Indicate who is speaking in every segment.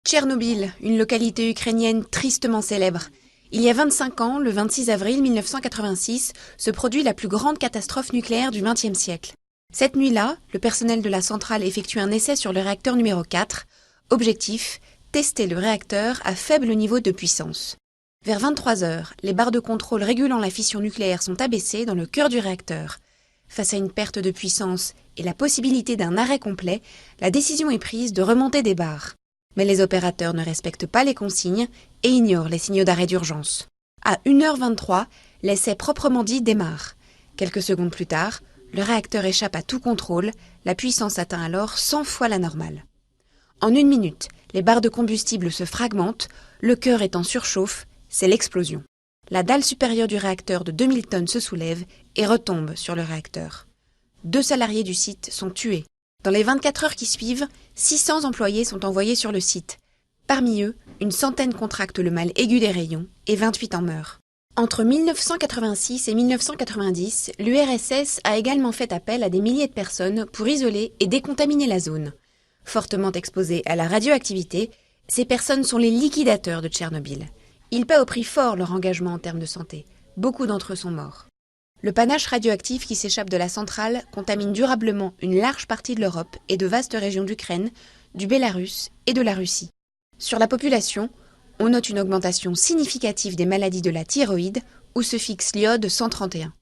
Speaker 1: Tchernobyl, une localité ukrainienne tristement célèbre. Il y a 25 ans, le 26 avril 1986, se produit la plus grande catastrophe nucléaire du XXe siècle. Cette nuit-là, le personnel de la centrale effectue un essai sur le réacteur numéro 4. Objectif, tester le réacteur à faible niveau de puissance. Vers 23 heures, les barres de contrôle régulant la fission nucléaire sont abaissées dans le cœur du réacteur. Face à une perte de puissance et la possibilité d'un arrêt complet, la décision est prise de remonter des barres. Mais les opérateurs ne respectent pas les consignes et ignorent les signaux d'arrêt d'urgence. À 1h23, l'essai proprement dit démarre. Quelques secondes plus tard, le réacteur échappe à tout contrôle, la puissance atteint alors 100 fois la normale. En 1 minute, les barres de combustible se fragmentent, le cœur est en surchauffe, c'est l'explosion. La dalle supérieure du réacteur de 2000 tonnes se soulève et retombe sur le réacteur. 2 salariés du site sont tués. Dans les 24 heures qui suivent, 600 employés sont envoyés sur le site. Parmi eux, une centaine contractent le mal aigu des rayons et 28 en meurent. Entre 1986 et 1990, l'URSS a également fait appel à des milliers de personnes pour isoler et décontaminer la zone. Fortement exposées à la radioactivité, ces personnes sont les liquidateurs de Tchernobyl. Ils paient au prix fort leur engagement en termes de santé. Beaucoup d'entre eux sont morts. Le panache radioactif qui s'échappe de la centrale contamine durablement une large partie de l'Europe et de vastes régions d'Ukraine, du Bélarus et de la Russie. Sur la population, on note une augmentation significative des maladies de la thyroïde où se fixe l'iode 131.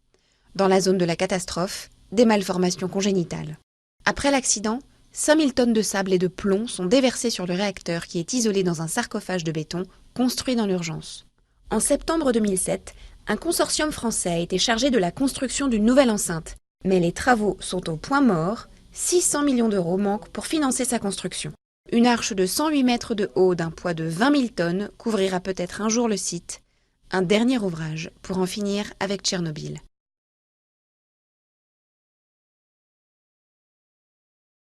Speaker 1: Dans la zone de la catastrophe, des malformations congénitales. Après l'accident, 5000 tonnes de sable et de plomb sont déversées sur le réacteur qui est isolé dans un sarcophage de béton construit dans l'urgence. En septembre 2007, un consortium français a été chargé de la construction d'une nouvelle enceinte. Mais les travaux sont au point mort, 600 millions d'euros manquent pour financer sa construction. Une arche de 108 mètres de haut d'un poids de 20 000 tonnes couvrira peut-être un jour le site. Un dernier ouvrage pour en finir avec Tchernobyl.